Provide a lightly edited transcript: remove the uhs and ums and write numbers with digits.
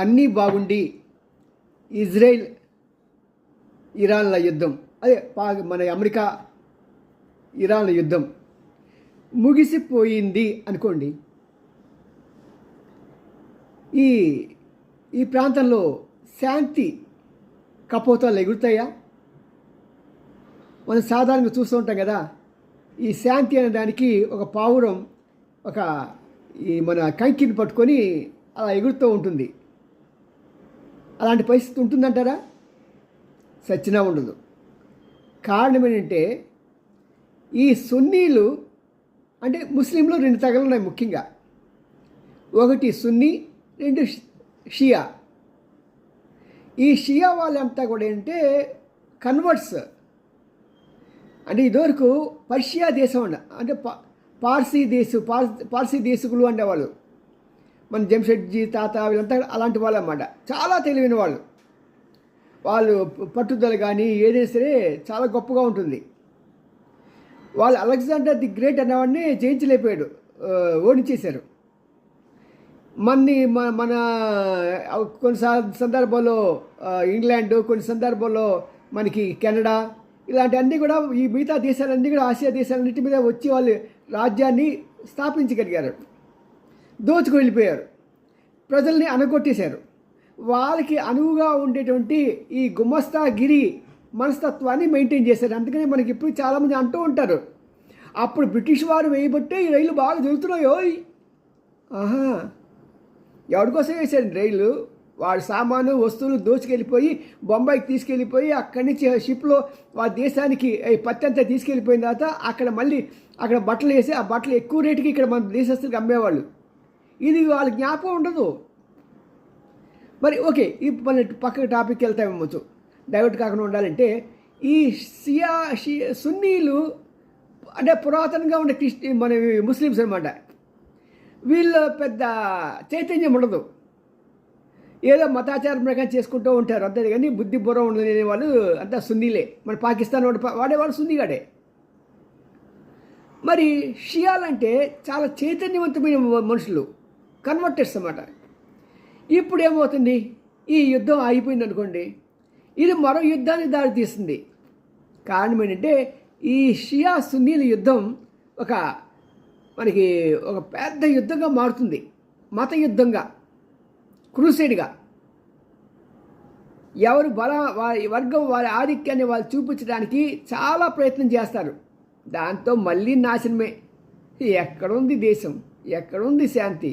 అన్నీ బాగుండి ఇజ్రాయిల్ ఇరాన్ల యుద్ధం, అదే మన అమెరికా ఇరాన్ల యుద్ధం ముగిసిపోయింది అనుకోండి. ఈ ఈ ప్రాంతంలో శాంతి కపోతాలు ఎగురుతాయా? మనం సాధారణంగా చూస్తూ ఉంటాం కదా. ఈ శాంతి అనే దానికి ఒక పావురం ఒక ఈ మన కంకిని పట్టుకొని అలా ఎగురుతూ ఉంటుంది. అలాంటి పరిస్థితి ఉంటుందంటారా? సచ్చినా ఉండదు. కారణం ఏంటంటే ఈ సున్నీలు అంటే ముస్లింలు రెండు తెగలు ఉన్నాయి ముఖ్యంగా. ఒకటి సున్నీ, రెండు షియా. ఈ షియా వాళ్ళంతా కూడా ఏంటంటే కన్వర్ట్స్. అంటే ఇదివరకు పర్షియా దేశం అంటే పార్సీ దేశకులు ఉండేవాళ్ళు. మన జంషెడ్జీ తాత వీళ్ళంతా అలాంటి వాళ్ళు అన్నమాట. చాలా తెలివైన వాళ్ళు. వాళ్ళు పట్టుదల కానీ ఏదైనా సరే చాలా గొప్పగా ఉంటుంది. వాళ్ళు అలెగ్జాండర్ ది గ్రేట్ అనేవాడిని జయించలేకపోయాడు, ఓడించేశారు. మన కొన్ని సందర్భాల్లో ఇంగ్లాండ్, కొన్ని సందర్భాల్లో మనకి కెనడా, ఇలాంటివన్నీ కూడా ఈ మిగతా దేశాలన్నీ కూడా ఆసియా దేశాలన్నింటి మీద వచ్చి వాళ్ళు రాజ్యాన్ని స్థాపించగలిగారు. దోచుకు వెళ్ళిపోయారు, ప్రజల్ని అనగొట్టేశారు. వాళ్ళకి అనువుగా ఉండేటువంటి ఈ గుమస్తాగిరి మనస్తత్వాన్ని మెయింటైన్ చేశారు. అందుకని మనకి ఇప్పుడు చాలామంది అంటూ ఉంటారు, అప్పుడు బ్రిటిష్ వారు వేయబట్టే ఈ రైలు బాగా జరుగుతున్నాయో. ఆహా, ఎవరికోసం వేసాడు రైలు? వాడి సామాను వస్తువులు దోచుకెళ్ళిపోయి బొంబాయికి తీసుకెళ్ళిపోయి అక్కడి నుంచి షిప్లో వాళ్ళ దేశానికి పత్తి అంతా తీసుకెళ్ళిపోయిన తర్వాత అక్కడ బట్టలు వేసి ఆ బట్టలు ఎక్కువ రేటుకి ఇక్కడ మన దేశస్తులకు అమ్మేవాళ్ళు. ఇది వాళ్ళ జ్ఞాపకం ఉండదు. మరి ఓకే, ఇప్పుడు మన పక్క టాపిక్కి వెళ్తామేమొచ్చు, డైవర్ట్ కాకుండా ఉండాలంటే ఈ సున్నీలు అంటే పురాతనంగా ఉండే మన ముస్లిమ్స్ అనమాట. వీళ్ళు పెద్ద చైతన్యం ఉండదు, ఏదో మతాచారం ప్రకారం చేసుకుంటూ ఉంటారు అంతే. కానీ బుద్ధి బుర్ర ఉండలేని వాళ్ళు అంతా సున్నీలే. మన పాకిస్తాన్ వాడేవాళ్ళు సున్నీగాడే. మరి షియాలంటే చాలా చైతన్యవంతమైన మనుషులు, కన్వర్టర్స్ అన్నమాట. ఇప్పుడు ఏమవుతుంది, ఈ యుద్ధం అయిపోయింది అనుకోండి, ఇది మరో యుద్ధానికి దారితీస్తుంది. కారణం ఏంటంటే ఈ షియా సున్నీల యుద్ధం మనకి ఒక పెద్ద యుద్ధంగా మారుతుంది, మత యుద్ధంగా, క్రూసైడ్గా. ఎవరు వారి వర్గం వారి ఆధిక్యాన్ని వాళ్ళు చూపించడానికి చాలా ప్రయత్నం చేస్తారు. దాంతో మళ్ళీ నాశనమే. ఎక్కడుంది దేశం, ఎక్కడుంది శాంతి?